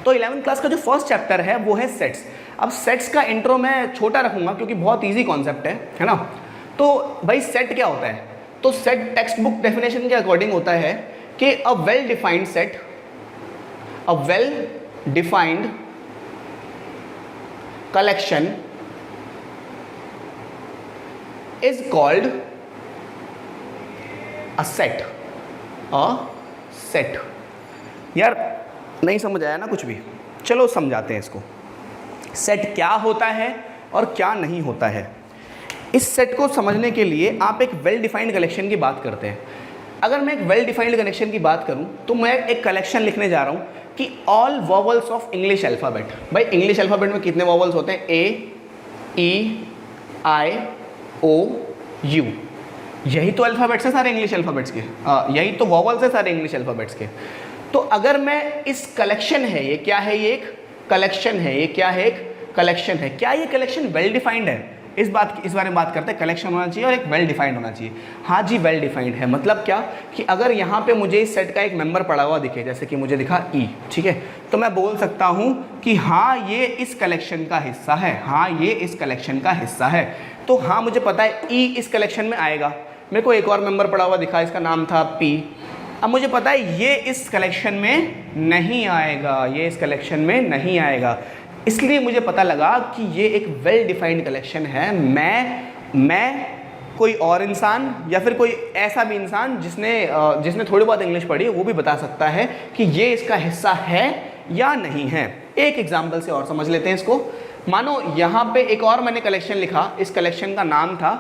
तो 11th class का जो फर्स्ट चैप्टर है वो है सेट्स। अब सेट्स का इंट्रो मैं छोटा रखूंगा क्योंकि बहुत ईजी कॉन्सेप्ट है ना। तो भाई सेट क्या होता है? तो सेट टेक्स्ट बुक डेफिनेशन के अकॉर्डिंग होता है कि a well defined set, a well defined collection is called a set। a set। यार नहीं समझ आया ना कुछ भी? चलो समझाते हैं इसको। सेट क्या होता है और क्या नहीं होता है। इस सेट को समझने के लिए आप एक वेल डिफाइंड कलेक्शन की बात करते हैं। अगर मैं एक वेल डिफाइंड कलेक्शन की बात करूं तो मैं एक कलेक्शन लिखने जा रहा हूं कि all vowels of English alphabet. भाई इंग्लिश अल्फ़ाबेट में कितने वॉवल्स होते हैं? ए, ई, आई, ओ, यू। यही तो अल्फ़ाबेट्स हैं सारे इंग्लिश अल्फ़ाबेट्स के, यही तो वॉवल्स हैं सारे इंग्लिश अल्फ़ाबेट्स के। तो अगर मैं इस कलेक्शन है, ये क्या है? ये एक कलेक्शन है। ये क्या है? एक कलेक्शन है। क्या ये कलेक्शन वेल डिफाइंड है? इस बारे में बात करते हैं। कलेक्शन होना चाहिए और एक वेल डिफाइंड होना चाहिए। हाँ जी, वेल डिफाइंड है। मतलब क्या कि अगर यहाँ पे मुझे इस सेट का एक मेंबर पड़ा हुआ दिखे, जैसे कि मुझे दिखा ई, ठीक है, तो मैं बोल सकता हूँ कि हाँ ये इस कलेक्शन का हिस्सा है, हाँ ये इस कलेक्शन का हिस्सा है। तो हाँ मुझे पता है ई इस कलेक्शन में आएगा। मेरे को एक और मेंबर पड़ा हुआ दिखा, इसका नाम था पी। अब मुझे पता है ये इस कलेक्शन में नहीं आएगा, ये इस कलेक्शन में नहीं आएगा। इसलिए मुझे पता लगा कि ये एक वेल डिफाइंड कलेक्शन है। मैं कोई और इंसान या फिर कोई ऐसा भी इंसान जिसने थोड़ी बहुत इंग्लिश पढ़ी है वो भी बता सकता है कि ये इसका हिस्सा है या नहीं है। एक एग्जांपल से और समझ लेते हैं इसको। मानो यहाँ पे एक और मैंने कलेक्शन लिखा, इस कलेक्शन का नाम था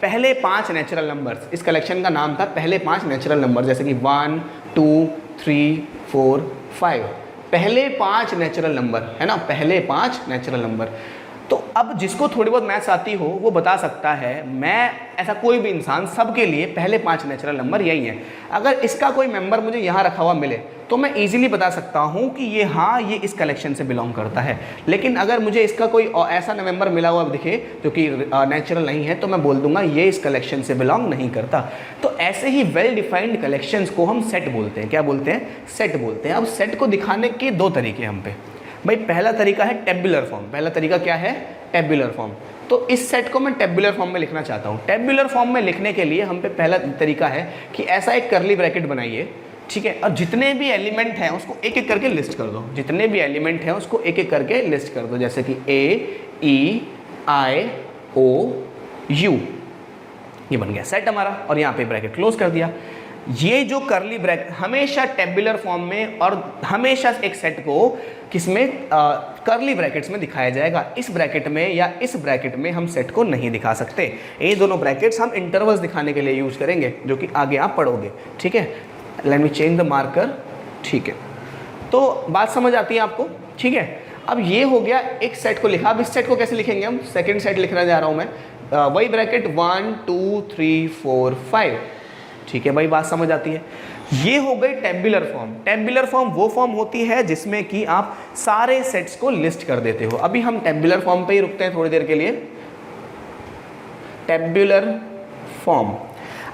पहले 5 नेचुरल नंबर्स। इस कलेक्शन का नाम था पहले 5 नेचुरल नंबर, जैसे कि 1, 2, 3, 4, 5। पहले 5 नेचुरल नंबर है ना, पहले 5 नेचुरल नंबर। तो अब जिसको थोड़ी बहुत मैथ्स आती हो वो बता सकता है, मैं ऐसा कोई भी इंसान, सबके लिए पहले 5 नेचुरल नंबर यही है। अगर इसका कोई मेंबर मुझे यहाँ रखा हुआ मिले तो मैं इजीली बता सकता हूँ कि ये हाँ ये इस कलेक्शन से बिलोंग करता है। लेकिन अगर मुझे इसका कोई ऐसा मेंबर मिला हुआ दिखे जो कि नेचुरल नहीं है तो मैं बोल दूंगा ये इस कलेक्शन से बिलोंग नहीं करता। तो ऐसे ही वेल डिफाइंड कलेक्शंस को हम सेट बोलते हैं। क्या बोलते हैं? सेट बोलते हैं। अब सेट को दिखाने के 2 तरीके हम पे। भाई पहला तरीका है टेबुलर फॉर्म। पहला तरीका क्या है? Tabular form. तो इस सेट को मैं टेबुलर फॉर्म में लिखना चाहता हूँ। टेबुलर फॉर्म में लिखने के लिए हम पे पहला तरीका है कि ऐसा एक करली ब्रैकेट बनाइए, ठीक है, और जितने भी एलिमेंट हैं उसको एक एक करके लिस्ट कर दो। जितने भी एलिमेंट हैं उसको एक एक करके लिस्ट कर दो, जैसे कि ए, ई, आई, ओ, यू। ये बन गया सेट हमारा और यहाँ पे ब्रैकेट क्लोज कर दिया। ये जो करली ब्रैकेट हमेशा टेबुलर फॉर्म में और हमेशा एक सेट को किसमें करली ब्रैकेट्स में दिखाया जाएगा। इस ब्रैकेट में या इस ब्रैकेट में हम सेट को नहीं दिखा सकते। ये दोनों ब्रैकेट्स हम इंटरवल्स दिखाने के लिए यूज करेंगे, जो कि आगे आप पढ़ोगे, ठीक है। Let me change the marker, ठीक है। तो बात समझ आती है आपको, ठीक है। अब ये हो गया एक सेट को लिखा। अब इस सेट को कैसे लिखेंगे हम? सेकेंड सेट लिखना जा रहा हूँ मैं, वही ब्रैकेट 1, 2, 3, 4, 5, ठीक है भाई, बात समझ आती है। ये हो गई टेबुलर फॉर्म। टेबुलर फॉर्म वो फॉर्म होती है जिसमें कि आप सारे सेट्स को लिस्ट कर देते हो। अभी हम टेबुलर फॉर्म पे ही रुकते हैं थोड़ी देर के लिए। Tabular form.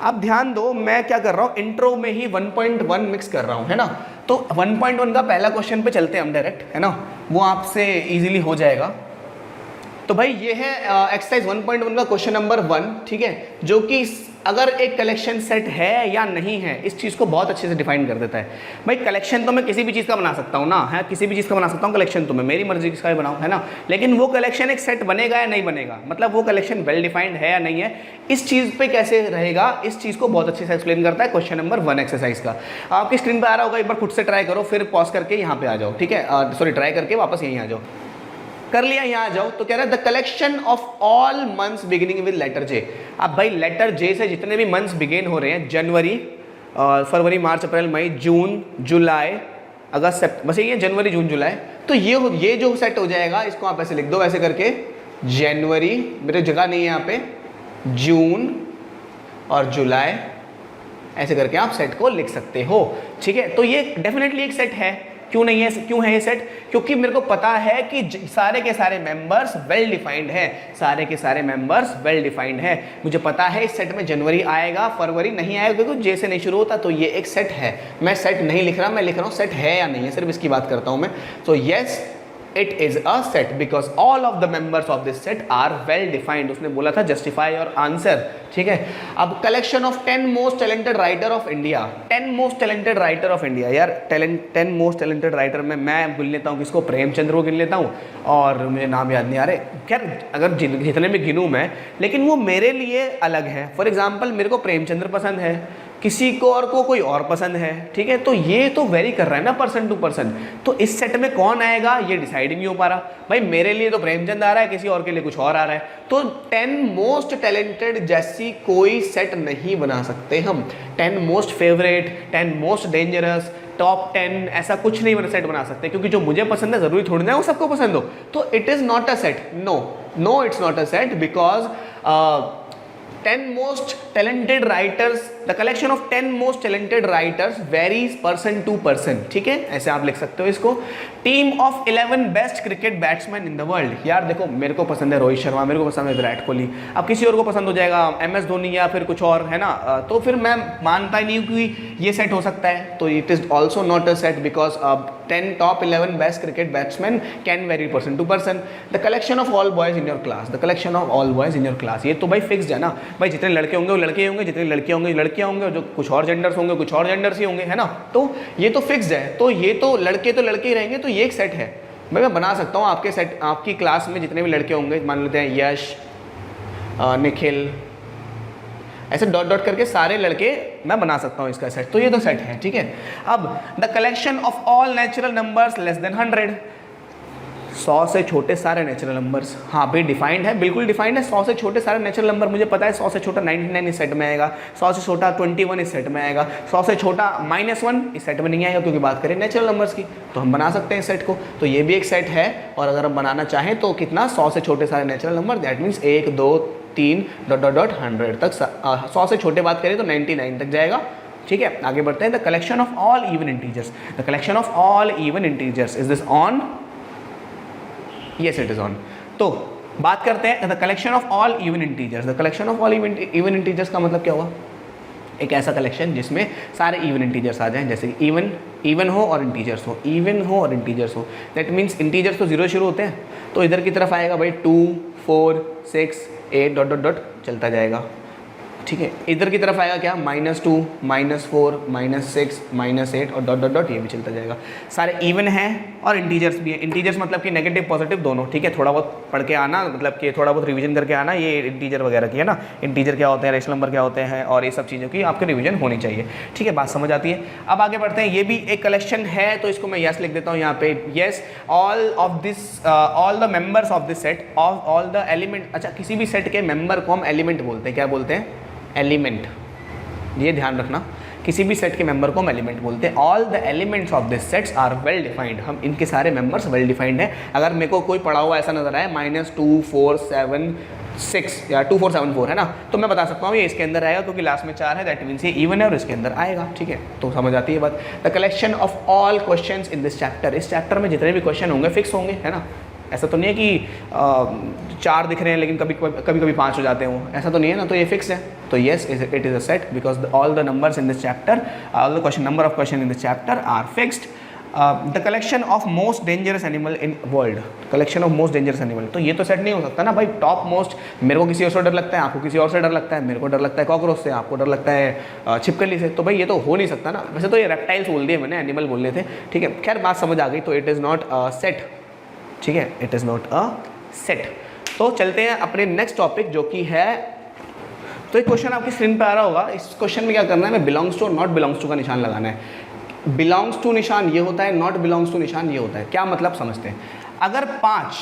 अब ध्यान दो, मैं क्या कर रहा हूँ, इंट्रो में ही 1.1 मिक्स कर रहा हूँ, है ना। तो 1.1 का पहला क्वेश्चन पे चलते हैं हम डायरेक्ट, है ना, वो आपसे इजीली हो जाएगा। तो भाई ये है एक्सरसाइज 1.1 का क्वेश्चन नंबर 1, ठीक है, जो कि अगर एक कलेक्शन सेट है या नहीं है इस चीज़ को बहुत अच्छे से डिफाइन कर देता है। भाई कलेक्शन तो मैं किसी भी चीज़ का बना सकता हूँ ना, है, किसी भी चीज़ का बना सकता हूँ कलेक्शन, तो मैं मेरी मर्जी का भी बनाऊँ, है ना। लेकिन वो कलेक्शन एक सेट बनेगा या नहीं बनेगा, मतलब वो कलेक्शन वेल डिफाइंड है या नहीं है, इस चीज़ पे कैसे रहेगा, इस चीज़ को बहुत अच्छे से एक्सप्लेन करता है क्वेश्चन नंबर 1 एक्सरसाइज का। आपकी स्क्रीन पर आ रहा होगा, एक बार खुद से ट्राई करो, फिर पॉज करके यहाँ पे आ जाओ, ठीक है, सॉरी ट्राई करके वापस यहीं आ जाओ। कर लिया, यहाँ आ जाओ। तो कह रहा है the collection of all months beginning with letter J. अब भाई लेटर जे से जितने भी मंथ्स बिगिन हो रहे हैं, जनवरी, फरवरी, मार्च, अप्रैल, मई, जून, जुलाई, अगस्त, सितंबर, बस ये जनवरी, जून, जुलाई। तो ये जो सेट हो जाएगा, इसको आप ऐसे लिख दो, ऐसे करके जनवरी, मेरे जगह नहीं है यहाँ पे, जून और जुलाई, ऐसे करके आप सेट को लिख सकते हो, ठीक है। तो ये डेफिनेटली एक सेट है, क्यों नहीं है, क्यों है ये सेट? क्योंकि मेरे को पता है कि सारे के सारे मेंबर्स वेल डिफाइंड है, सारे के सारे मेंबर्स वेल डिफाइंड है। मुझे पता है इस सेट में जनवरी आएगा, फरवरी नहीं आएगा, क्योंकि जे से नहीं शुरू होता, तो ये एक सेट है। मैं सेट नहीं लिख रहा, मैं लिख रहा हूँ सेट है या नहीं है, सिर्फ इसकी बात करता हूँ मैं। So yes, it is a set because all of the members of this set are well defined। उसने बोला था justify your answer, ठीक है। अब collection of 10 most talented writer of India, 10 most talented writer of India, यार 10 most talented writer में मैं गिन लेता हूँ किसको, प्रेमचंद्र को गिन लेता हूँ, और मुझे नाम याद नहीं आ रहे। खैर अगर जितने में गिनूँ मैं, लेकिन वो मेरे लिए अलग है। फॉर एग्जाम्पल मेरे को प्रेमचंद्र पसंद है, किसी को और को कोई और पसंद है, ठीक है। तो ये तो वेरी कर रहा है ना पर्सन टू पर्सन। तो इस सेट में कौन आएगा ये डिसाइड नहीं हो पा रहा। भाई मेरे लिए तो प्रेमचंद आ रहा है, किसी और के लिए कुछ और आ रहा है। तो 10 मोस्ट टैलेंटेड जैसी कोई सेट नहीं बना सकते हम। 10 most favourite, 10 most dangerous, top 10 ऐसा कुछ नहीं सेट बना सकते, क्योंकि जो मुझे पसंद है जरूरी थोड़ी ना वो सबको पसंद हो। तो it is not a set, no it's not a set, because 10 most talented writers, the collection of 10 most talented writers varies person to person, ठीक है, ऐसे आप लिख सकते हो इसको। Team of 11 best cricket batsman in the world, यार देखो मेरे को पसंद है रोहित शर्मा, मेरे को पसंद है विराट कोहली, अब किसी और को पसंद हो जाएगा MS धोनी या फिर कुछ और, है ना। तो फिर मैं मानता ही नहीं हूँ कि ये सेट हो सकता है। तो it is also not a set because 10 top 11 best cricket batsmen can vary person to person। the collection of all boys in your class, the collection of all boys in your class, ये तो भाई fixed है ना। भाई जितने लड़के होंगे वो लड़के होंगे, जितने लड़कियां होंगे लड़कियां होंगे, जो कुछ और जेंडर्स होंगे कुछ और जेंडर्स ही होंगे, है ना। तो ये तो फिक्स्ड है, तो ये तो लड़के ही रहेंगे, तो ये एक सेट है। भाई मैं बना सकता हूँ आपके सेट, आपकी क्लास में जितने भी लड़के होंगे, मान लेते हैं यश, निखिल, ऐसे डॉट डॉट करके सारे लड़के मैं बना सकता हूँ इसका सेट। तो ये तो सेट है, ठीक है। अब the collection of all natural numbers less than 100, 100 से छोटे सारे नेचुरल नंबर्स, हाँ भाई डिफाइंड है, बिल्कुल डिफाइंड है। 100 से छोटे सारे नेचुरल नंबर मुझे पता है। 100 से छोटा 99 इस सेट में आएगा, 100 से छोटा 21 इस सेट में आएगा, 100 से छोटा -1 इस सेट में नहीं आएगा, क्योंकि बात करें नेचुरल नंबर्स की। तो हम बना सकते हैं इस सेट को, तो ये भी एक सेट है। और अगर हम बनाना चाहें तो कितना, 100 से छोटे सारे नेचुरल नंबर, दैट मीन्स 1 2 3 ... 100 तक। 100 से छोटे बात करें तो 99 तक जाएगा, ठीक है। आगे बढ़ते हैं। The collection of all even integers, the collection of all even integers, is this on? Yes it is on. तो बात करते हैं the collection of all even integers. The collection of all even integers का मतलब क्या हुआ? एक ऐसा कलेक्शन जिसमें सारे इवन इंटीजर्स आ जाएं, जैसे कि इवन हो और इंटीजर्स हो, इवन हो और इंटीजर्स हो। दैट मीन्स इंटीजर्स तो 0 शुरू होते हैं, तो इधर की तरफ आएगा भाई 2 4 6 8 ... चलता जाएगा, ठीक है। इधर की तरफ आएगा क्या, -2 -4 -6 -8 और ... ये भी चलता जाएगा। सारे इवन हैं और इंटीजर्स भी हैं। इंटीजर्स मतलब कि नेगेटिव पॉजिटिव दोनों, ठीक है। थोड़ा बहुत पढ़ के आना, मतलब कि थोड़ा बहुत रिवीजन करके आना, ये इंटीजर वगैरह की है ना। इंटीजर क्या होते हैं, रेशनल नंबर क्या होते हैं, और ये सब चीज़ों की आपके रिवीजन होनी चाहिए, ठीक है। बात समझ आती है। अब आगे बढ़ते हैं। ये भी एक कलेक्शन है, तो इसको मैं यस लिख देता हूँ यहाँ पे। Yes, all the members of this set, all the element. अच्छा, किसी भी सेट के मेंबर को हम एलिमेंट बोलते हैं, क्या बोलते हैं? एलिमेंट। ये ध्यान रखना, किसी भी सेट के मेंबर को हम एलिमेंट बोलते हैं। All the elements of this sets are well defined, हम इनके सारे मेंबर्स वेल डिफाइंड हैं। अगर मेरे को कोई पढ़ा हुआ ऐसा नजर आए -2 4 7 6 या 2 4 7 4 है ना, तो मैं बता सकता हूँ ये इसके अंदर आएगा, क्योंकि लास्ट में 4 है, दैट मीन्स ये इवन है और इसके अंदर आएगा, ठीक है। तो समझ आती है बात। The collection of all questions in this chapter, इस चैप्टर में जितने भी क्वेश्चन होंगे फिक्स होंगे, है ना। ऐसा तो नहीं है कि 4 दिख रहे हैं लेकिन कभी 5 हो जाते हों, ऐसा तो नहीं है ना। तो ये फिक्स है। तो yes, it is a set because all the numbers in this chapter, all the number of question in this chapter are fixed. The collection of most dangerous animal in world, collection of most dangerous animal, तो ये तो set नहीं हो सकता ना भाई। Top most, मेरे को किसी और से डर लगता है, आपको किसी और से डर लगता है, मेरे को डर लगता है कॉकरोच से, आपको डर लगता है छिपकली से, तो भाई ये तो हो नहीं सकता ना। वैसे तो ये रेप्टाइल्स बोल दिए मैंने, एनिमल बोल रहे थे, ठीक है। खैर बात समझ आ गई। तो it is not a set, ठीक है, it is not a set. तो चलते हैं अपने नेक्स्ट टॉपिक, जो कि है, तो एक क्वेश्चन आपकी स्क्रीन पे आ रहा होगा। इस क्वेश्चन में क्या करना है, मैं बिलोंग्स टू और नॉट बिलोंग्स टू का निशान लगाना है। बिलोंग्स टू निशान ये होता है, नॉट बिलोंग्स टू निशान ये होता है। क्या मतलब समझते हैं। अगर 5,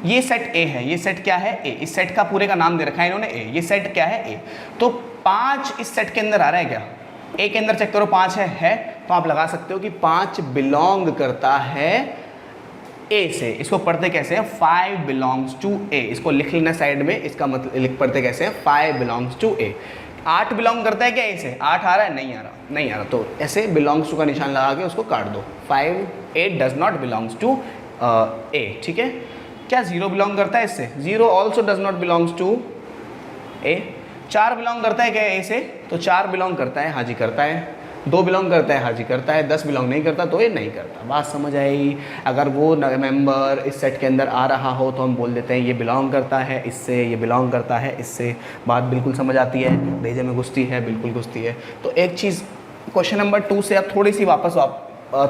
ये सेट ए है, ये सेट क्या है, ए, इस सेट का पूरे का नाम दे रखा है इन्होंने ए, ये सेट क्या है, ए। तो 5 इस सेट के अंदर आ रहा है क्या, ए के अंदर चेक करो 5 है, तो आप लगा सकते हो कि 5 बिलोंग करता है ए से। इसको पढ़ते कैसे हैं, 5 बिलोंग्स टू ए, इसको लिख लेना साइड में। इसका मतलब लिख पढ़ते कैसे हैं, 5 बिलोंग्स टू ए। 8 बिलोंग करता है क्या ए से? 8 आ रहा है? नहीं आ रहा, नहीं आ रहा, तो ऐसे बिलोंग्स टू का निशान लगा के उसको काट दो। 5 8 does not belongs to A, ठीक है। क्या 0 बिलोंग करता है इससे? 0 also does not belongs to A. 4 belong करता है क्या ए से? तो 4 बिलोंग करता है, हाँ जी करता है। 2 बिलोंग करता है, हाँ जी करता है। 10 बिलोंग नहीं करता तो ये नहीं करता। बात समझ आई? अगर वो मेंबर इस सेट के अंदर आ रहा हो तो हम बोल देते हैं ये बिलोंग करता है इससे, ये बिलोंग करता है इससे। बात बिल्कुल समझ आती है? भेजे में घुसती है? बिल्कुल घुसती है। तो एक चीज़ क्वेश्चन नंबर 2 से अब थोड़ी सी वापस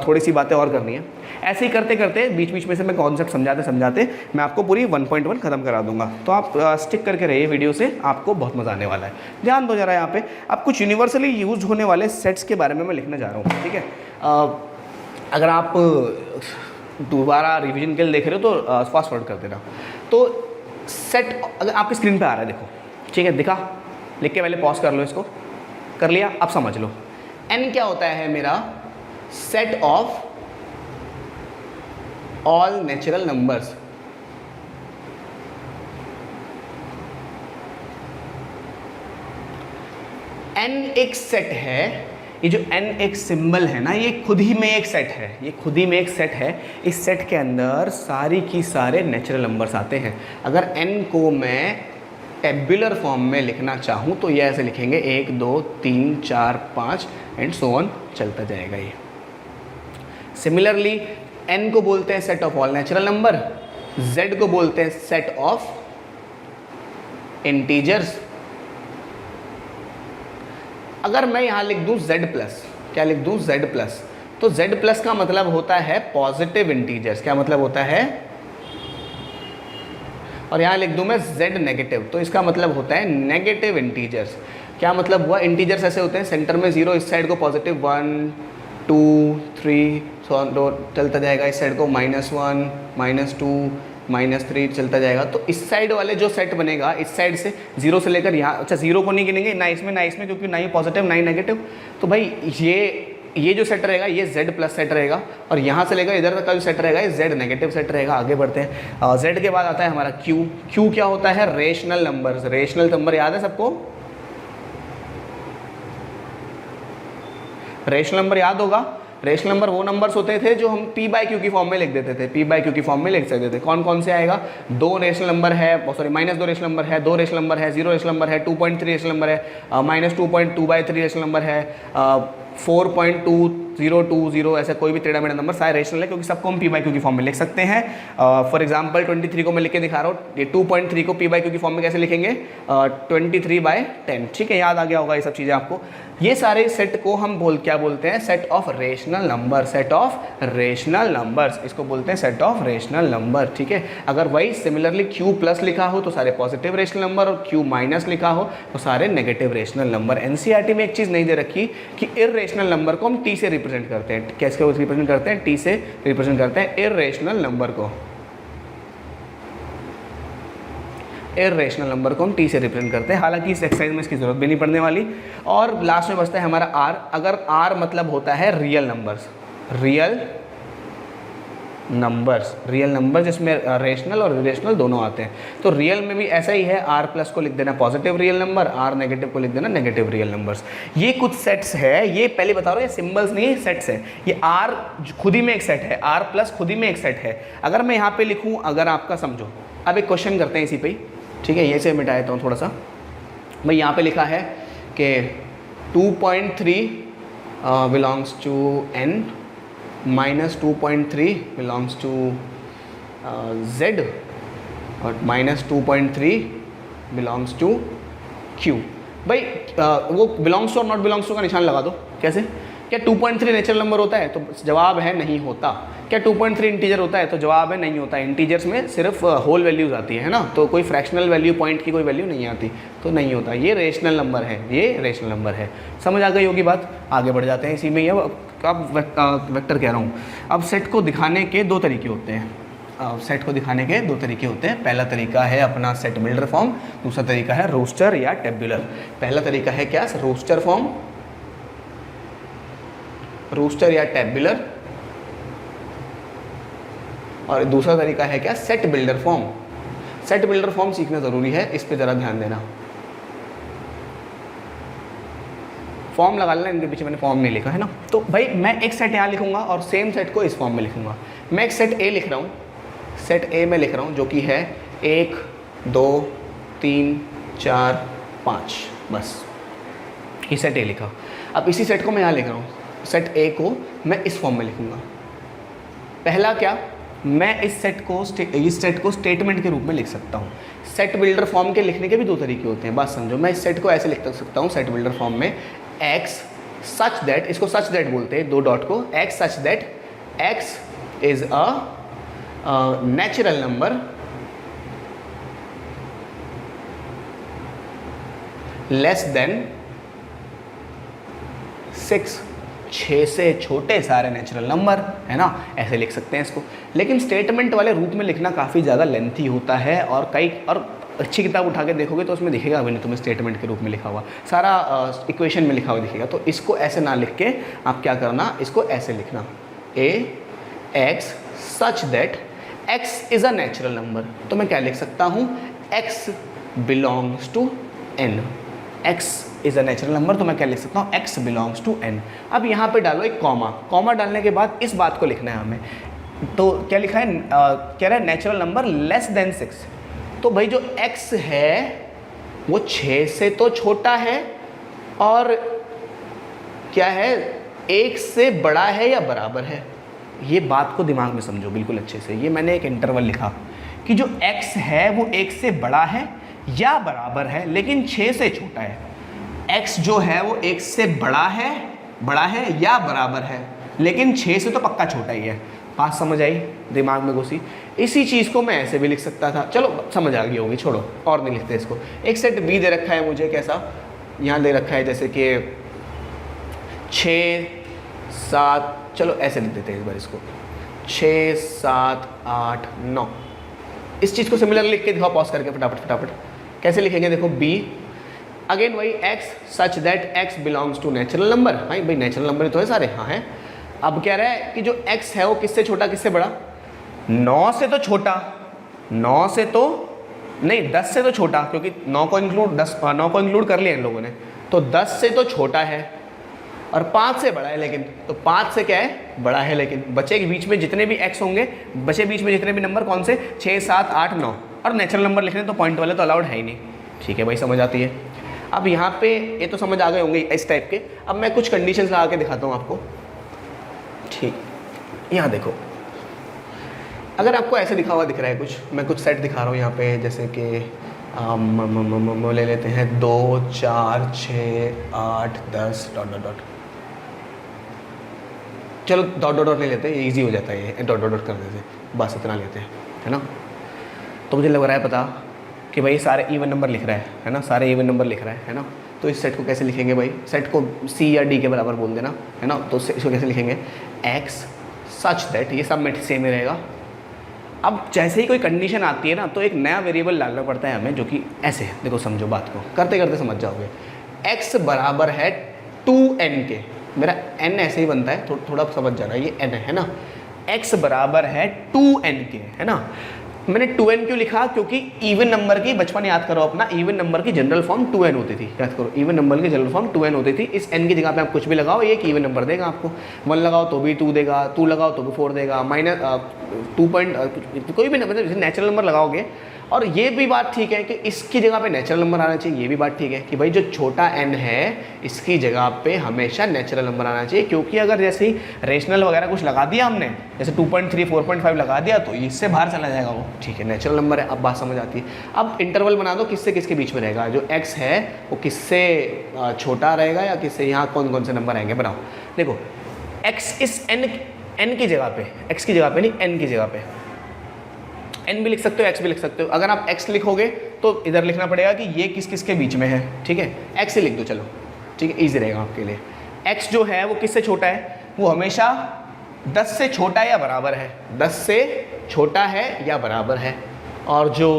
थोड़ी सी बातें और करनी है। ऐसे ही करते करते बीच बीच में से मैं कॉन्सेप्ट समझाते समझाते मैं आपको पूरी 1.1 ख़त्म करा दूंगा। तो आप स्टिक करके रहिए वीडियो से, आपको बहुत मज़ा आने वाला है। ध्यान दो जरा यहाँ पे। अब कुछ यूनिवर्सली यूज होने वाले सेट्स के बारे में मैं लिखने जा रहा हूँ, ठीक है। अगर आप दोबारा रिवीजन के लिए देख रहे हो तो फास्ट फॉरवर्ड कर देना। तो सेट अगर आपकी स्क्रीन पे आ रहा है, देखो, ठीक है, दिखा? लिख के पहले पॉज कर लो इसको। कर लिया? अब समझ लो n क्या होता है मेरा? Set of all natural numbers. n एक सेट है। ये जो n एक सिंबल है ना, ये खुद ही में एक सेट है, ये खुद ही में एक सेट है। इस सेट के अंदर सारी की सारे नेचुरल नंबर्स आते हैं। अगर n को मैं टेबुलर फॉर्म में लिखना चाहूँ तो ये ऐसे लिखेंगे 1 2 3 4 5 एंड सो ऑन, चलता जाएगा ये। सिमिलरली n को बोलते हैं set of all natural number, z को बोलते हैं सेट ऑफ इंटीजर्स। अगर मैं यहाँ लिख दूँ z प्लस, क्या लिख दूँ? z प्लस, तो z प्लस का मतलब होता है पॉजिटिव इंटीजर्स। क्या मतलब होता है? और यहाँ लिख दूँ मैं z नेगेटिव, तो इसका मतलब होता है नेगेटिव इंटीजर्स। क्या मतलब हुआ? इंटीजर्स ऐसे होते हैं सेंटर में 0, इस साइड को पॉजिटिव 1 2 3 चलता जाएगा, इस साइड को -1 -2 -3 चलता जाएगा। तो इस साइड वाले जो सेट बनेगा, इस साइड से 0 से लेकर यहाँ, अच्छा 0 को नहीं गिनेंगे ना इसमें, क्योंकि ना ही पॉजिटिव ना ही नेगेटिव। तो भाई ये जो सेट रहेगा ये z प्लस सेट रहेगा, और यहाँ से लेकर इधर तक का जो सेट रहेगा ये z नेगेटिव सेट रहेगा। आगे बढ़ते हैं। z के बाद आता है हमारा q क्या होता है? Rational numbers. रेशनल नंबर याद है सबको? रेशनल नंबर याद होगा? रेशनल नंबर वो नंबर्स होते थे जो हम p बाई क्यू की फॉर्म में लिख देते थे, p बाई क्यू की फॉर्म में लिख सकते थे। कौन कौन से आएगा? 2 रेशनल नंबर है, सॉरी -2 रेशनल नंबर है, 2 रेशनल नंबर है, 0 रेशनल नंबर है, 2.3 रेशनल नंबर है, -2.2/3 रेशनल नंबर है, 4.2020, ऐसा कोई भी टेढ़ा मेढ़ा नंबर सारे रेशनल है, क्योंकि सबको हम p बाई क्यू की फॉर्म में लिख सकते हैं। फॉर एग्जांपल 23 को मैं लिख के दिखा रहा हूँ। ये 2.3 को p बाई क्यू की फॉर्म में कैसे लिखेंगे? 23/10, ठीक है, याद आ गया होगा ये सब चीज़ें आपको। ये सारे सेट को हम क्या बोलते हैं? Set of rational number. Set of rational numbers, इसको बोलते हैं सेट ऑफ रेशनल नंबर, ठीक है। अगर वही सिमिलरली q प्लस लिखा हो तो सारे पॉजिटिव रेशनल नंबर, और q माइनस लिखा हो तो सारे नेगेटिव रेशनल नंबर। एनसीईआरटी में एक चीज़ नहीं दे रखी कि इर्रेशनल नंबर को हम t से रिप्रेजेंट करते हैं। कैसे रिप्रेजेंट करते हैं? t से रिप्रेजेंट करते हैं इर्रेशनल नंबर को। इर्रेशनल नंबर को हम t से रिप्रेजेंट करते हैं। हालांकि इस एक्सरसाइज में इसकी जरूरत भी नहीं पड़ने वाली। और लास्ट में बचता है हमारा r। अगर r मतलब होता है रियल नंबर्स, रियल नंबर जिसमें रेशनल और इरेशनल दोनों आते हैं। तो रियल में भी ऐसा ही है, r प्लस को लिख देना positive real number, r negative को लिख देना नेगेटिव रियल नंबर्स। ये कुछ सेट्स है, ये पहले बता रहा हूँ, ये सिंबल्स नहीं है, सेट्स है। ये r खुद ही में एक सेट है, r प्लस खुद ही में एक सेट है। अगर मैं यहाँ पे लिखूँ, अगर आपका समझो, अब एक क्वेश्चन करते हैं इसी पे, ठीक है, ये से मिटा देता हूँ थोड़ा सा। भाई यहाँ पे लिखा है कि 2.3 belongs to n, -2.3 belongs to z, और -2.3 बिलोंग्स टू q। भाई वो बिलोंग्स टू और नॉट बिलोंग्स टू का निशान लगा दो। कैसे? क्या 2.3 नेचुरल नंबर होता है? तो जवाब है नहीं होता। क्या 2.3 इंटीजर होता है? तो जवाब है नहीं होता। इंटीजर्स में सिर्फ होल वैल्यूज आती है ना, तो कोई फ्रैक्शनल वैल्यू, पॉइंट की कोई वैल्यू नहीं आती, तो नहीं होता। ये रेशनल नंबर है, ये रेशनल नंबर है। समझ आ गई होगी बात? आगे बढ़ जाते हैं इसी में। अब वेक्टर कह रहा हूँ। अब सेट को दिखाने के 2 तरीके होते हैं। सेट को दिखाने के 2 तरीके होते हैं। पहला तरीका है अपना सेट बिल्डर फॉर्म, दूसरा तरीका है रोस्टर या टेबुलर। पहला तरीका है क्या? रोस्टर फॉर्म, रोस्टर या टेबुलर, और दूसरा तरीका है क्या? Set builder form. Set builder form सीखना ज़रूरी है, इस पे ज़रा ध्यान देना। फॉर्म लगा लेना, इनके पीछे मैंने फॉर्म नहीं लिखा है ना। तो भाई मैं एक सेट यहाँ लिखूंगा और सेम सेट को इस फॉर्म में लिखूंगा। मैं एक सेट ए लिख रहा हूँ, सेट ए में लिख रहा हूँ, जो कि है 1 2 3 4 5, बस ये सेट ए लिखा। अब इसी सेट को मैं यहाँ लिख रहा हूँ, सेट ए को मैं इस फॉर्म में लिखूंगा। पहला क्या, मैं इस सेट को स्टेटमेंट के रूप में लिख सकता हूँ। सेट बिल्डर फॉर्म के लिखने के भी दो तरीके होते हैं, बात समझो। मैं इस सेट को ऐसे लिख सकता हूँ सेट बिल्डर फॉर्म में, x सच दैट, इसको सच दैट बोलते हैं, 2 डॉट को, x such that x is a natural number less than 6, 6 से छोटे सारे नेचुरल नंबर, है ना, ऐसे लिख सकते हैं इसको। लेकिन स्टेटमेंट वाले रूप में लिखना काफ़ी ज़्यादा लेंथी होता है, और अच्छी किताब उठा के देखोगे तो उसमें दिखेगा अभी नहीं तुम्हें स्टेटमेंट के रूप में लिखा हुआ, सारा इक्वेशन में लिखा हुआ दिखेगा। तो इसको ऐसे ना लिख के आप क्या करना, इसको ऐसे लिखना, x such that x is a natural number. तो मैं क्या लिख सकता हूँ, x belongs to n, x is a natural number, तो मैं क्या लिख सकता हूँ, x बिलोंग्स टू n। अब यहाँ पे डालो एक कॉमा, कॉमा डालने के बाद इस बात को लिखना है हमें। तो क्या लिखा है, कह रहा है नेचुरल नंबर लेस देन 6। तो भाई जो x है वो 6 से तो छोटा है, और क्या है, 1 से बड़ा है या बराबर है। ये बात को दिमाग में समझो बिल्कुल अच्छे से। ये मैंने एक इंटरवल लिखा कि जो x है वो 1 से बड़ा है या बराबर है, लेकिन 6 से छोटा है। x जो है वो 1 से बड़ा है या बराबर है, लेकिन 6 से तो पक्का छोटा ही है। बात समझ आई, दिमाग में घुसी। इसी चीज़ को मैं ऐसे भी लिख सकता था, चलो समझ आ गई होगी, छोड़ो और नहीं लिखते इसको। एक सेट बी दे रखा है मुझे, कैसा, यहाँ दे रखा है जैसे कि 6 7, चलो ऐसे लिख देते हैं इस बार इसको, 6 7 8 9। इस चीज़ को सिमिलर लिख के दिखाओ, पॉज करके फटाफट। कैसे लिखेंगे, देखो बी अगेन वही x such that x belongs to natural number. हाँ भाई नेचुरल नंबर तो है सारे, हाँ है। अब क्या रहा है कि जो x है वो किससे छोटा किससे बड़ा, 9 से तो छोटा, 9 से तो नहीं 10 से तो छोटा, क्योंकि 9 को इंक्लूड कर लिया इन लोगों ने, तो 10 से तो छोटा है और 5 से बड़ा है। लेकिन तो 5 से क्या है, बड़ा है। लेकिन बचे के बीच में जितने भी x होंगे, बचे बीच में जितने भी नंबर कौन से, 6 7 8 9, और नेचुरल नंबर लिखने तो पॉइंट वाले तो अलाउड है ही नहीं। ठीक है भाई, समझ आती है। अब यहाँ पे ये तो समझ आ गए होंगे इस टाइप के। अब मैं कुछ कंडीशंस लगा के दिखाता हूँ आपको। ठीक, यहाँ देखो, अगर आपको ऐसे लिखा हुआ दिख रहा है कुछ, मैं कुछ सेट दिखा रहा हूँ यहाँ पे, जैसे कि ले लेते हैं 2 4 6 8 10 डॉट डॉट डॉट। चलो डॉट डॉट डॉट नहीं लेते, ये ईजी हो जाता है, ये डॉट डॉट डॉट कर देते हैं, बस इतना लेते हैं, है ना। तो मुझे लग रहा है पता कि भाई सारे इवन नंबर लिख रहा है ना, सारे इवन नंबर लिख रहा है ना। तो इस सेट को कैसे लिखेंगे भाई, सेट को C या D के बराबर बोल देना, है ना। तो इसको कैसे लिखेंगे, x सच दैट, ये सब में सेम ही रहेगा। अब जैसे ही कोई कंडीशन आती है ना, तो एक नया वेरिएबल डालना पड़ता है हमें, जो कि ऐसे है, देखो समझो बात को, करते करते समझ जाओगे। x बराबर है 2n के, मेरा n ऐसे ही बनता है, थोड़ा समझ जाना, ये n है ना। x बराबर है 2n के, है ना। मैंने 2n क्यों लिखा, क्योंकि इवन नंबर की, बचपन याद करो अपना, इवन नंबर की जनरल फॉर्म 2n होती थी, याद करो, इवन नंबर की जनरल फॉर्म 2n होती थी। इस n की जगह पे आप कुछ भी लगाओ, ये एक इवन नंबर देगा आपको। 1 लगाओ तो भी 2 देगा, 2 लगाओ तो भी 4 देगा, -2 कोई भी नंबर, जैसे नेचुरल नंबर लगाओगे। और ये भी बात ठीक है कि इसकी जगह पे नेचुरल नंबर आना चाहिए, ये भी बात ठीक है कि भाई जो छोटा n है इसकी जगह पे हमेशा नेचुरल नंबर आना चाहिए, क्योंकि अगर जैसे ही रेशनल वगैरह कुछ लगा दिया हमने, जैसे 2.3 4.5 लगा दिया, तो इससे बाहर चला जाएगा वो। ठीक है, नेचुरल नंबर है, अब बात समझ आती है। अब इंटरवल बना दो, किससे किसके बीच में रहेगा, जो x है वो किससे छोटा रहेगा या किससे, यहाँ कौन कौन से नंबर आएंगे बनाओ। देखो x इस n की जगह पे, x की जगह पे नहीं, n की जगह पे n भी लिख सकते हो, x भी लिख सकते हो। अगर आप x लिखोगे तो इधर लिखना पड़ेगा कि ये किस किस के बीच में है। ठीक है, x ही लिख दो, चलो ठीक है, ईजी रहेगा आपके लिए। x जो है वो किससे छोटा है, वो हमेशा 10 से छोटा या बराबर है, 10 से छोटा है या बराबर है। और जो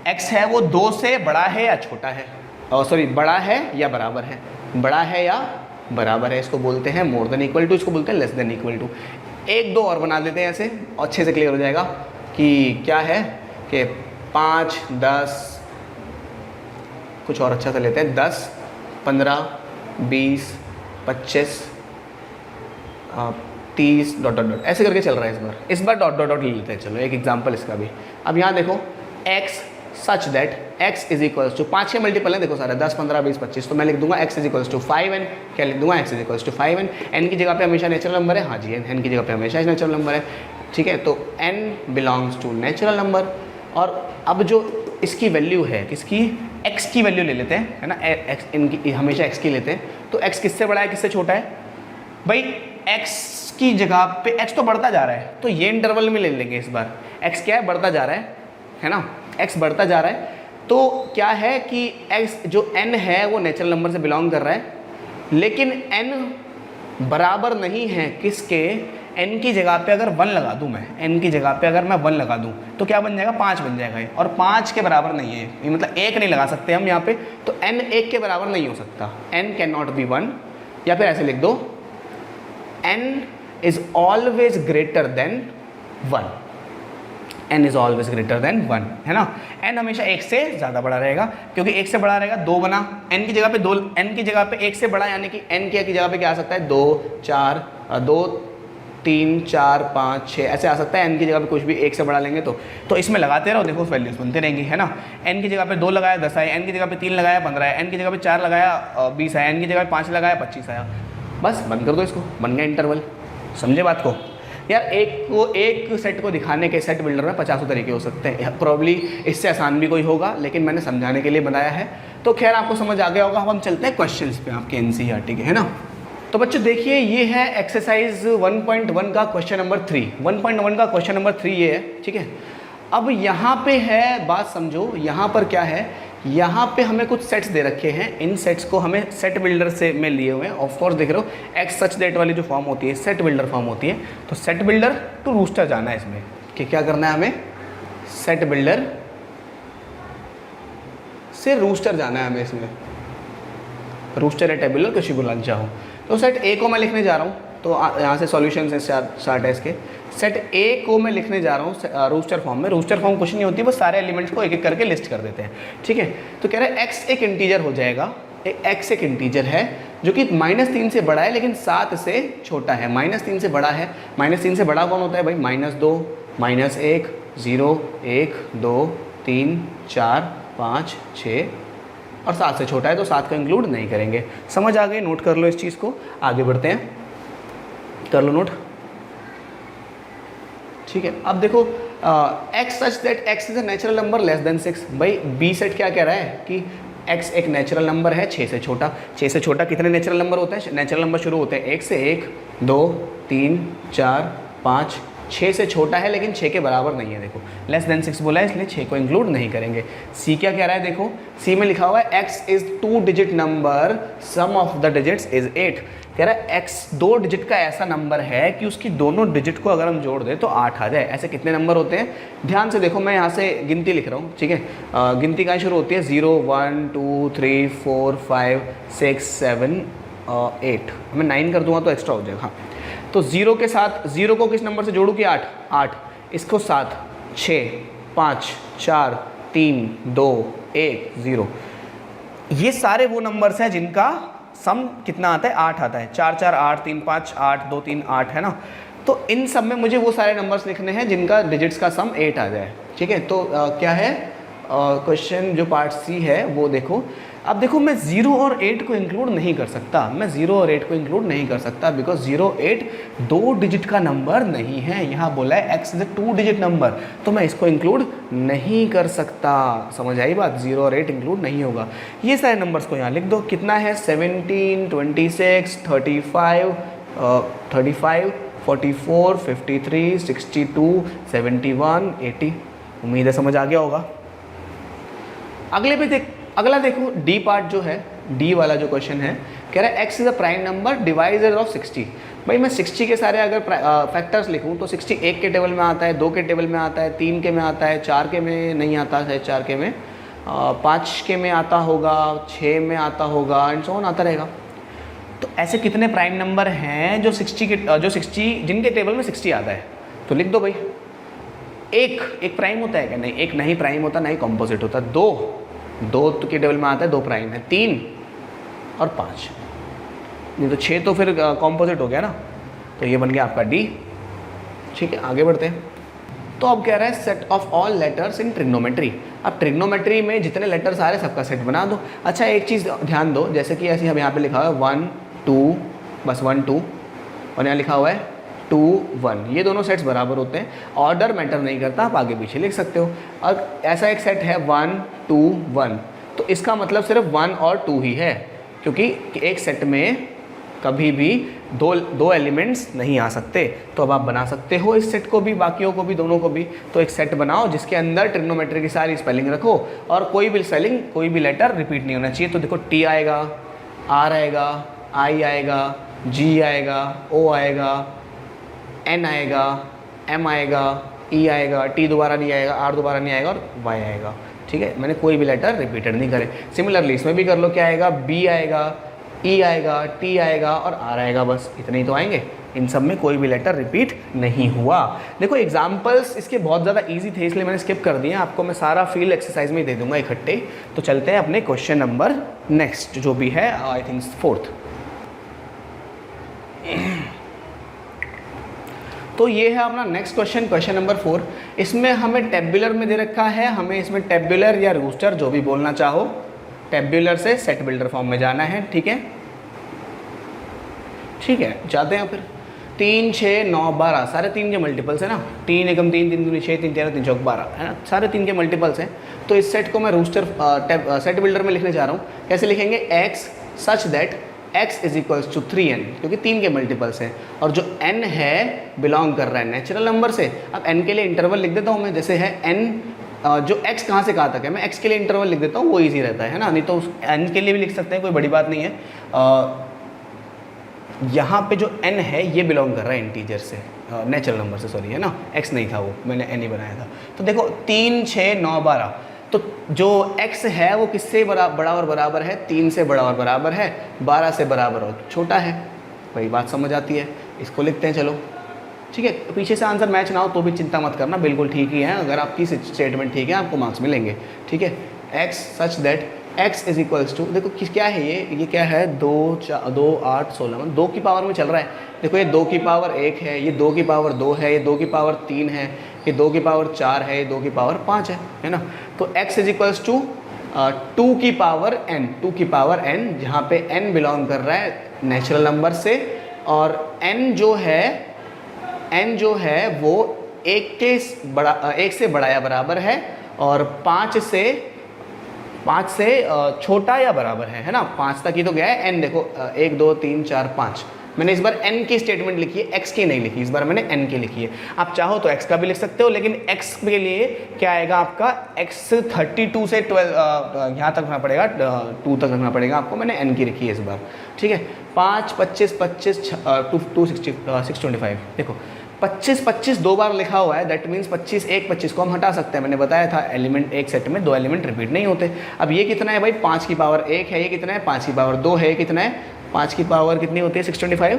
x है वो 2 से बड़ा है या छोटा है, सॉरी बड़ा है या बराबर है, बड़ा है या बराबर है, इसको बोलते हैं मोर देन इक्वल टू, इसको बोलते हैं लेस देन इक्वल टू। 1 2 और बना देते हैं ऐसे, अच्छे से क्लियर हो जाएगा कि क्या है कि 5 10, कुछ और अच्छा सा लेते हैं, 10 15 20, 25, 30 डॉट डॉट डॉट ऐसे करके चल रहा है। इस बार डॉट डॉट डॉट ले लेते हैं। चलो एक एग्जांपल इसका भी। अब यहाँ देखो x such that x is equals to 5 के मल्टीपल है, देखो सारे 10, 15, 20, 25, तो मैं लिख दूंगा x is equals to 5n। क्या लिख दूंगा? x is equals to 5n। n की जगह पे हमेशा नेचुरल नंबर है, हाँ जी n की जगह पे हमेशा नेचुरल नंबर है, ठीक है। तो n belongs to natural number. और अब जो इसकी वैल्यू है, किसकी? x की वैल्यू ले लेते हैं, है ना, x इनकी हमेशा x की लेते हैं। तो x किससे बड़ा है, किससे छोटा है? भाई x की जगह पे x तो बढ़ता जा रहा है, तो ये इंटरवल में ले लेंगे इस बार। x क्या है? बढ़ता जा रहा है ना, x बढ़ता जा रहा है। तो क्या है कि x जो n है वो नेचुरल नंबर से बिलोंग कर रहा है, लेकिन n बराबर नहीं है किसके? n की जगह पे अगर 1 लगा दूं मैं, n की जगह पे अगर मैं 1 लगा दूं तो क्या बन जाएगा? 5 बन जाएगा ये, और 5 के बराबर नहीं है ये, मतलब 1 नहीं लगा सकते हम यहाँ पे, तो n 1 के बराबर नहीं हो सकता। n कैन नॉट बी 1, या फिर ऐसे लिख दो n is always greater than 1। n is always greater than 1, है ना। n हमेशा 1 से ज़्यादा बड़ा रहेगा, क्योंकि 1 से बड़ा रहेगा 2 बना, n की जगह पे 2, n की जगह पे 1 से बड़ा, यानी कि n की जगह पे क्या आ सकता है? 2, 4, 2, 3, 4, 5, 6 ऐसे आ सकता है। n की जगह पे कुछ भी 1 से बड़ा लेंगे तो इसमें लगाते रहो, देखो वैल्यूज बनते रहेंगी, है ना। n की जगह पे 2 लगाया 10 आया, n की जगह पे 3 लगाया 15 आया, n की जगह पे 4 लगाया 20 आया, n की जगह पे 5 लगाया 25 आया। बस बंद कर दो इसको, बन गया इंटरवल। समझे बात को? यार एक सेट को दिखाने के सेट बिल्डर में 50 तरीके हो सकते हैं, प्रॉब्ली इससे आसान भी कोई होगा, लेकिन मैंने समझाने के लिए बनाया है। तो खैर आपको समझ आ गया होगा। अब हम चलते हैं क्वेश्चंस पे आपके एनसीईआरटी के, है ना। तो बच्चों देखिए, ये है एक्सरसाइज 1.1 का क्वेश्चन नंबर 3। 1.1 का क्वेश्चन नंबर 3 ये है, ठीक है। अब यहाँ पे है, बात समझो, यहाँ पर क्या है, यहाँ पे हमें कुछ सेट्स दे रखे हैं। इन सेट्स को हमें सेट बिल्डर से में लिए हुए हैं। ऑफ कोर्स देख रहे हो एक्स सच दैट वाली जो फॉर्म होती है सेट बिल्डर फॉर्म होती है। तो सेट बिल्डर टू रूस्टर जाना है इसमें, कि क्या करना है हमें? सेट बिल्डर से रूस्टर जाना है हमें इसमें। रूस्टर या टेबुलर कुछ भी बुलाना चाहो। तो सेट ए को मैं लिखने जा रहा हूँ, तो यहाँ से सॉल्यूशन से स्टार्ट है इसके। सेट ए को मैं लिखने जा रहा हूँ रूस्टर फॉर्म में। रूस्टर फॉर्म कुछ नहीं होती, बस सारे एलिमेंट्स को एक एक करके लिस्ट कर देते हैं, ठीक है। तो कह रहे हैं एक्स एक इंटीजर हो जाएगा। एक्स एक इंटीजर है जो कि -3 से बड़ा है लेकिन 7 से छोटा है। -3 से बड़ा है, -3 से बड़ा कौन होता है भाई? -2, -1, 0, 1, 2, 3, 4, 5, 6 और 7 से छोटा है, तो 7 को इंक्लूड नहीं करेंगे। समझ आ गई? नोट कर लो इस चीज़ को, आगे बढ़ते हैं, कर लो नोट, ठीक है। अब देखो x such that x is a natural number less than 6। भाई बी सेट क्या कह रहा है कि एक्स एक नेचुरल नंबर है 6 से छोटा। 6 से छोटा कितने नेचुरल नंबर होते हैं? नेचुरल नंबर शुरू होते हैं 1 से। 1, 2, 3, 4, 5, 6 से छोटा है लेकिन 6 के बराबर नहीं है। देखो लेस देन 6 बोला है, इसलिए 6 को इंक्लूड नहीं करेंगे। सी क्या कह रहा है? देखो सी में लिखा हुआ है x is 2 digit number, sum of the digits is 8। कह रहा है एक्स 2 डिजिट का ऐसा नंबर है कि उसकी दोनों डिजिट को अगर हम जोड़ दें तो 8 आ जाए। ऐसे कितने नंबर होते हैं? ध्यान से देखो, मैं यहाँ से गिनती लिख रहा हूँ, ठीक है। गिनती कहाँ शुरू होती है? 0, 1, 2, 3, 4, 5, 6, 7, 8। मैं 9 कर दूंगा तो एक्स्ट्रा हो जाएगा। हाँ, तो 0 के साथ 0 को किस नंबर से जोड़ूँ कि 8, इसको 7, 6, 5, 4, 3, 2, 1, 0। ये सारे वो नंबर्स हैं जिनका सम कितना आता है? 8 आता है। 4, 4, 8, 3, 5, 8, 2, 3, 8, है ना। तो इन सब में मुझे वो सारे नंबर्स लिखने हैं जिनका डिजिट्स का सम 8 आ जाए, ठीक है। तो क्या है क्वेश्चन जो पार्ट सी है वो देखो। अब देखो मैं 0 और 8 को इंक्लूड नहीं कर सकता, मैं 0 और 8 को इंक्लूड नहीं कर सकता बिकॉज 0, 8 2 डिजिट का नंबर नहीं है। यहाँ बोला है x is a 2 digit number, तो मैं इसको इंक्लूड नहीं कर सकता। समझ आई बात? 0 और 8 इंक्लूड नहीं होगा। ये सारे नंबर्स को यहाँ लिख दो। कितना है? 17, 26, 35, 44, 53, 62, 71, 80। उम्मीद है समझ आ गया होगा। अगला देखो डी पार्ट जो है, डी वाला जो क्वेश्चन है, कह रहा है x is a prime number divisor of 60। भाई मैं 60 के सारे अगर फैक्टर्स लिखूं तो 60 1 के टेबल में आता है, 2 के टेबल में आता है, 3 के में आता है, 4 के में नहीं आता है, 4 के में 5 के में आता होगा, 6 में आता होगा, एंड सो ऑन आता रहेगा। तो ऐसे कितने प्राइम नंबर हैं जो 60 जिनके टेबल में 60 आता है? तो लिख दो भाई। एक प्राइम होता है क्या? नहीं, एक नहीं प्राइम होता, नहीं कॉम्पोजिट होता। 2 के टेबल में आता है, 2 प्राइम है, 3 और 5। नहीं तो 6 तो फिर कॉम्पोजिट हो गया ना, तो ये बन गया आपका डी। ठीक है, आगे बढ़ते हैं। तो अब कह रहा है set of all letters in trigonometry. अब ट्रिग्नोमेट्री में जितने लेटर्स आ रहे हैं सबका सेट बना दो। अच्छा एक चीज़ ध्यान दो, जैसे कि ऐसे हम यहाँ पे लिखा हुआ है 1 2, बस 1 2, और यहाँ लिखा हुआ है 2 1, ये दोनों सेट्स बराबर होते हैं, ऑर्डर मैटर नहीं करता, आप आगे पीछे लिख सकते हो। और ऐसा एक सेट है 1 2 1, तो इसका मतलब सिर्फ 1 और 2 ही है, क्योंकि एक सेट में कभी भी दो एलिमेंट्स नहीं आ सकते। तो अब आप बना सकते हो इस सेट को भी, बाकियों को भी, दोनों को भी। तो एक सेट बनाओ जिसके अंदर ट्रिग्नोमेट्री की सारी स्पेलिंग रखो और कोई भी स्पेलिंग, कोई भी लेटर रिपीट नहीं होना चाहिए। तो देखो टी आएगा, आर आएगा, आई आएगा, जी आएगा, ओ आएगा, एन आएगा, एम आएगा, ई आएगा, टी दोबारा नहीं आएगा, आर दोबारा नहीं आएगा और वाई आएगा। ठीक है, मैंने कोई भी लेटर रिपीटेड नहीं करे। सिमिलरली इसमें भी कर लो, क्या आएगा, बी आएगा, ई आएगा, टी आएगा और आर आएगा, बस इतने ही तो आएंगे। इन सब में कोई भी लेटर रिपीट नहीं हुआ। देखो एग्जाम्पल्स इसके बहुत ज़्यादा इजी थे, इसलिए मैंने स्किप कर दिया। आपको मैं सारा फील्ड एक्सरसाइज में दे दूंगा इकट्ठे। तो चलते हैं अपने क्वेश्चन नंबर नेक्स्ट, जो भी है आई थिंक 4th। तो ये है अपना नेक्स्ट क्वेश्चन, क्वेश्चन नंबर 4। इसमें हमें टेबुलर में दे रखा है, हमें इसमें टेबुलर या रूस्टर जो भी बोलना चाहो, टेबुलर से सेट बिल्डर फॉर्म में जाना है। ठीक है, ठीक है, जाते हैं फिर। 3 6 9 12 सारे 3 के मल्टीपल्स है ना, 3 एकम 3 3 दूनी 6 3 13 3 चौक 12 है ना, सारे 3 के मल्टीपल्स हैं। तो इस सेट को मैं रूस्टर सेट बिल्डर में लिखने जा रहा हूँ। कैसे लिखेंगे, x such that x is equals to 3n, क्योंकि 3 के मल्टीपल्स हैं और जो n है बिलोंग कर रहा है नेचुरल नंबर से। अब n के लिए इंटरवल लिख देता हूँ मैं, जैसे है n जो x कहाँ से कहाँ तक है, मैं x के लिए इंटरवल लिख देता हूँ, वो इजी रहता है ना। नहीं तो n के लिए भी लिख सकते हैं, कोई बड़ी बात नहीं है। यहाँ पे जो n है ये बिलोंग कर रहा है इंटीजर से, नेचुरल नंबर से, सॉरी है ना, x नहीं था वो, मैंने n ही बनाया था। तो देखो 3 6 9 12, तो जो x है वो किससे बड़ा और बराबर है, 3 से बड़ा और बराबर है, 12 से बराबर और छोटा है। वही बात समझ आती है, इसको लिखते हैं। चलो ठीक है, पीछे से आंसर मैच ना हो तो भी चिंता मत करना, बिल्कुल ठीक ही है। अगर आपकी स्टेटमेंट ठीक है आपको मार्क्स मिलेंगे। ठीक है, x such that x is equals to, देखो क्या है ये क्या है, 2 8 16, 2 की पावर में चल रहा है। देखो ये 2 की पावर 1 है, ये 2 की पावर 2 है, ये 2 की पावर 3 है, ये 2 की पावर 4 है, ये 2 की पावर 5 है ना। तो x इज इक्वल्स टू 2 की पावर n, 2 की पावर n, जहाँ पे n बिलोंग कर रहा है नेचुरल नंबर से, और n जो है वो 1 से बड़ा या बराबर है और 5 से छोटा या बराबर है ना। 5 तक ही तो गया है n, देखो 1 2 3 4 5। मैंने इस बार n की स्टेटमेंट लिखी है, x की नहीं लिखी, इस बार मैंने n की लिखी है। आप चाहो तो x का भी लिख सकते हो, लेकिन x के लिए क्या आएगा आपका, x 32 से 12 यहाँ तक रखना पड़ेगा, 2 तक रखना पड़ेगा आपको। मैंने n की लिखी है इस बार। ठीक है, 5 25 25 2 625। देखो 25 25 2 बार लिखा हुआ है, दैट मीन्स 25 25 को हम हटा सकते हैं। मैंने बताया था एलिमेंट एक सेट में 2 एलिमेंट रिपीट नहीं होते। अब ये कितना है भाई, 5 की पावर 1 है, ये कितना है 5 की पावर 2 है, ये कितना है 5 की पावर कितनी होती है 625,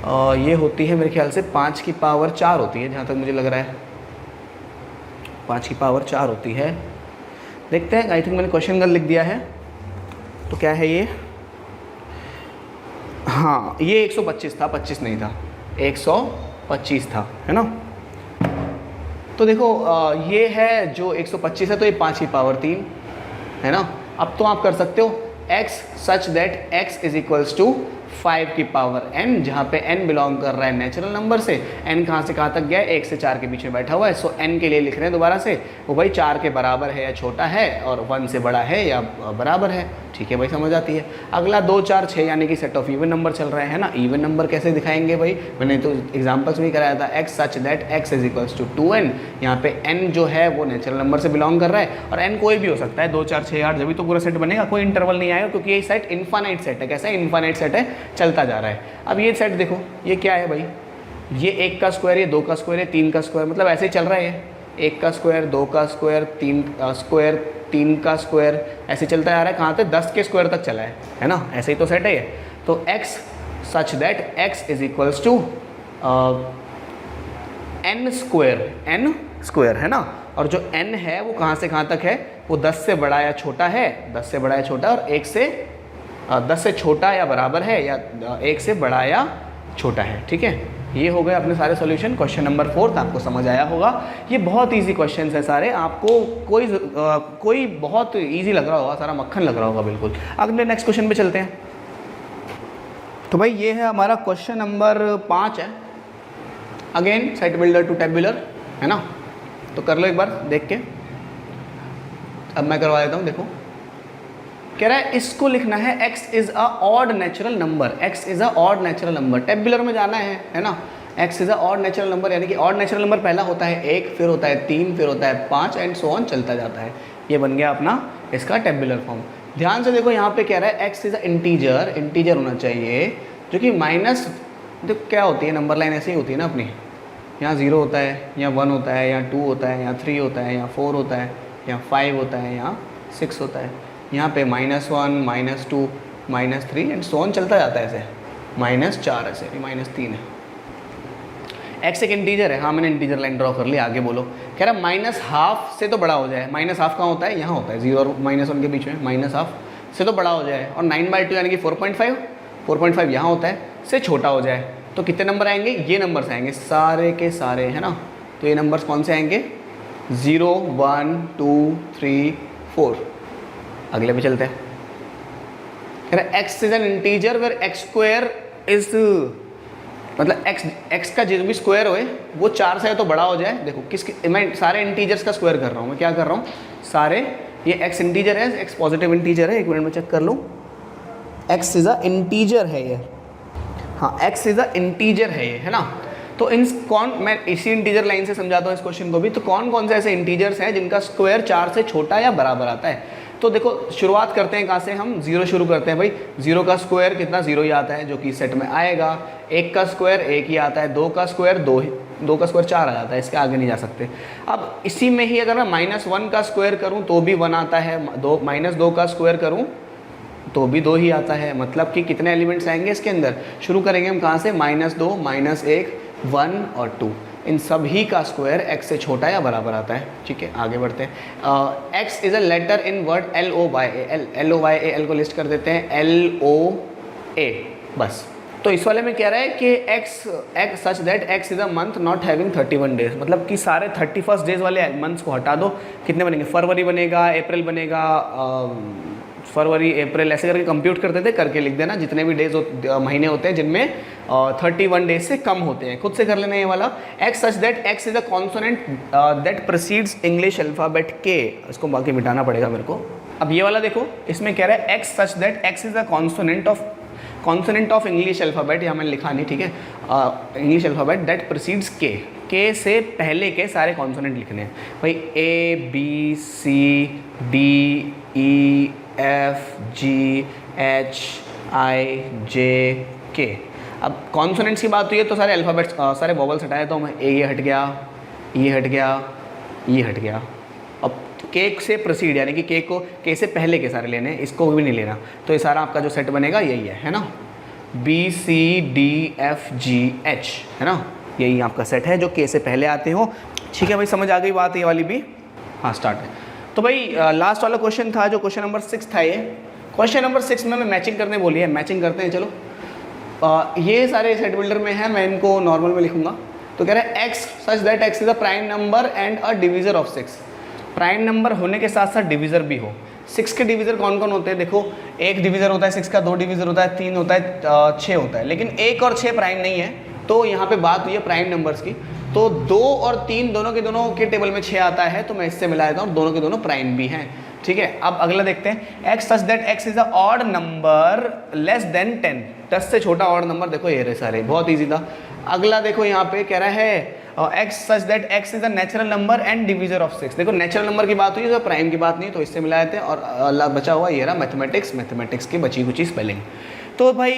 और ये होती है मेरे ख्याल से 5 की पावर 4 होती है, जहाँ तक मुझे लग रहा है 5 की पावर 4 होती है। देखते हैं, आई थिंक मैंने क्वेश्चन गलत लिख दिया है। तो क्या है ये, हाँ ये 125 था, 25 नहीं था, 125 था, है ना। तो देखो ये है जो 125 है, तो ये 5 की पावर 3 है ना। अब तो आप कर सकते हो x such that x is equals to 5 की पावर n, जहाँ पे n बिलोंग कर रहा है नेचुरल नंबर से। n कहाँ से कहाँ तक गया, 1 से 4 के बीच में बैठा हुआ है। सो n के लिए लिख रहे हैं दोबारा से, वो भाई 4 के बराबर है या छोटा है, और 1 से बड़ा है या बराबर है। ठीक है भाई, समझ आती है। अगला 2 4 6 यानी कि सेट ऑफ इवन नंबर चल रहा है ना। इवन नंबर कैसे दिखाएंगे भाई, मैंने तो एग्जाम्पल्स में ही कराया था। x such that x is equals to 2n, यहाँ पे n जो है वो नेचुरल नंबर से बिलोंग कर रहा है, और n कोई भी हो सकता है, 2 4 6 8, जब तो पूरा सेट बनेगा, कोई इंटरवल नहीं आएगा, क्योंकि ये सेट इनफाइनाइट सेट है। कैसा है, इनफाइनाइट सेट है, चलता जा रहा है। अब ये सेट देखो, ये क्या है भाई, ये 1 का स्क्वायर, ये 2 का स्क्वायर, ये 3 का स्क्वायर, मतलब ऐसे ही चल रहा है। 1 का स्क्वायर, 2 का स्क्वायर, 3 का स्क्वायर, 3 का स्क्वायर, ऐसे चलता आ रहा है। कहाँ तक, 10 के स्क्वायर तक चला है ना। ऐसे ही तो सेट है ये। तो x such that x is equals to n square है ना। और जो n है वो कहाँ से कहाँ तक है, वो 10 से बड़ा या छोटा है, 10 से बड़ा या छोटा, और 1 से 10 से छोटा या बराबर है या 1 से बड़ा या छोटा है। ठीक है, ये हो गए अपने सारे सॉल्यूशन। क्वेश्चन नंबर 4 आपको समझ आया होगा। ये बहुत इजी क्वेश्चन है सारे, आपको कोई बहुत इजी लग रहा होगा, सारा मक्खन लग रहा होगा बिल्कुल। अगले नेक्स्ट क्वेश्चन पे चलते हैं। तो भाई ये है हमारा क्वेश्चन नंबर 5 है। Again set builder to tabular है ना, तो कर लो एक बार देख के। अब मैं करवा देता हूँ, देखो कह रहा है इसको लिखना है x is a odd natural number, x is a odd natural number. Tabular में जाना है ना। x is a odd natural number यानी कि ऑड नेचुरल नंबर पहला होता है 1, फिर होता है 3, फिर होता है 5 एंड सो ऑन चलता जाता है। ये बन गया अपना इसका टेबुलर फॉर्म। ध्यान से देखो यहाँ पे कह रहा है x is a integer, integer होना चाहिए जो कि माइनस, देखो क्या होती है नंबर लाइन ऐसे ही होती है ना अपनी, यहाँ 0 होता है, यहाँ 1 होता है, यहाँ 2 होता है, यहाँ 3 होता है, यहाँ 4 होता है, यहाँ 5 होता है, यहाँ 6 होता है, यहाँ पे -1, -2, -3 एंड सो ऑन चलता जाता है ऐसे, -4 ऐसे, -3 है। x एक इंटीजर है, हाँ मैंने इंटीजर लाइन ड्रॉ कर ली। आगे बोलो, कह रहा -12 से तो बड़ा हो जाए। -12 कहाँ होता है, यहाँ होता है 0 और -1 के बीच में, -12 से तो बड़ा हो जाए। और 9/2 यानी कि 4.5 यहाँ होता है, से छोटा हो जाए। तो कितने नंबर आएंगे, ये नंबर्स आएंगे सारे के सारे, है ना। तो ये नंबर्स कौन से आएंगे, 0, 1, 2, 3, 4। अगले पे चलते हैं। कह रहा है x is an integer where x square is, मतलब x का जो भी स्क्वायर होए वो 4 से तो बड़ा हो जाए। देखो किसके, मैं सारे इंटीजर्स का स्क्वायर कर रहा हूँ, मैं क्या कर रहा हूँ सारे, ये x इंटीजर है, x पॉजिटिव इंटीजर है। एक मिनट में चेक कर लूँ, x इज अ इंटीजर है ये, हाँ x इज अ इंटीजर है ये, है ना। तो मैं इसी इंटीजर लाइन से समझाता हूँ इस क्वेश्चन को भी। तो कौन कौन से ऐसे इंटीजर्स हैं जिनका स्क्वायर 4 से छोटा या बराबर आता है। तो देखो शुरुआत करते हैं कहाँ से, हम 0 शुरू करते हैं भाई। 0 का स्क्वायर कितना, 0 ही आता है जो कि सेट में आएगा। 1 का स्क्वायर 1 ही आता है। 2 का स्क्वायर 2 का स्क्वायर 4 आ जाता है, इसके आगे नहीं जा सकते। अब इसी में ही अगर मैं -1 का स्क्वायर करूँ तो भी 1 आता है, -2 का स्क्वायर करूँ तो भी 2 ही आता है। मतलब कि कितने एलिमेंट्स आएंगे इसके अंदर, शुरू करेंगे हम कहाँ से, -2, -1, 1 और 2। इन सभी का स्क्वायर x से छोटा या बराबर आता है। ठीक है, आगे बढ़ते हैं। x is a letter in word LOYA, L को लिस्ट कर देते हैं, LOA बस। तो इस वाले में कह रहा है कि x such that x is a month not having 31 days, मतलब कि सारे 31 डेज वाले मंथ्स को हटा दो। कितने बनेंगे, फरवरी बनेगा, अप्रैल बनेगा, फरवरी अप्रैल ऐसे करके कंप्यूट करते थे, करके लिख देना जितने भी डेज महीने होते हैं जिनमें 31 डेज से कम होते हैं, खुद से कर लेना ये वाला। x such that x is a consonant that precedes English alphabet k, इसको बाकी मिटाना पड़ेगा मेरे को। अब ये वाला देखो, इसमें कह रहा है x such that x is a consonant of English alphabet, यहाँ मैंने लिखा नहीं, ठीक है, English alphabet that precedes k से पहले के सारे कॉन्सोनेंट लिखने हैं भाई, A B C D E F G H I J K। अब कॉन्सोनेंट्स की बात हुई है तो सारे अल्फ़ाबेट्स, सारे वॉवल्स हटाए तो मैं ये हट गया, ये हट गया, ये हट गया। अब के से प्रोसीड यानी कि के को के से पहले के सारे लेने हैं, इसको भी नहीं लेना। तो ये सारा आपका जो सेट बनेगा यही है ना, B C D F G H, है ना, यही आपका सेट है जो के से पहले आते हो। ठीक है भाई, समझ आ गई बात ये वाली भी। हाँ स्टार्ट है। तो भाई लास्ट वाला क्वेश्चन था जो क्वेश्चन नंबर 6 था। ये क्वेश्चन नंबर 6 में मैं मैचिंग करने बोली है, मैचिंग करते हैं। चलो ये सारे सेट बिल्डर में है, मैं इनको नॉर्मल में लिखूंगा। तो कह रहा है x such that x is a prime number and a divisor of 6। Prime number होने के साथ साथ डिवीजर भी हो। 6 के डिवीजर कौन कौन होते हैं, देखो एक डिवीजर होता है 6 का, 2 डिवीजर होता है, 3 होता है, 6 होता है। लेकिन 1 और 6 प्राइम नहीं है, तो यहाँ पे बात हुई है प्राइम नंबर्स की। तो 2 और 3 दोनों के टेबल में 6 आता है, तो मैं इससे मिला देता हूँ, दोनों के दोनों प्राइम भी हैं। ठीक है, अब अगला देखते हैं। x such that x is a odd number less than 10, 10 से छोटा ऑड नंबर। देखो ये रहे सारे, बहुत ईजी था। अगला देखो यहाँ पे कह रहा है x such that x is a natural number and divisor of 6। देखो नेचुरल नंबर की बात हुई है तो प्राइम की बात नहीं, तो इससे मिला देते हैं। और बचा हुआ ये रहा मैथमेटिक्स की बची कुची स्पेलिंग। तो भाई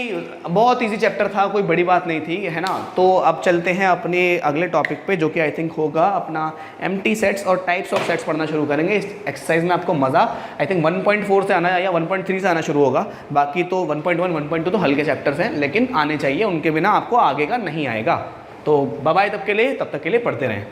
बहुत इजी चैप्टर था, कोई बड़ी बात नहीं थी, है ना। तो अब चलते हैं अपने अगले टॉपिक पे, जो कि आई थिंक होगा अपना एम्प्टी सेट्स और टाइप्स ऑफ सेट्स पढ़ना शुरू करेंगे। इस एक्सरसाइज में आपको मज़ा आई थिंक 1.4 से आना या 1.3 से आना शुरू होगा। बाकी तो 1.1 1.2 तो हल्के चैप्टर्स हैं, लेकिन आने चाहिए, उनके बिना आपको आगे का नहीं आएगा। तो बाय बाय तब तक के लिए पढ़ते रहें।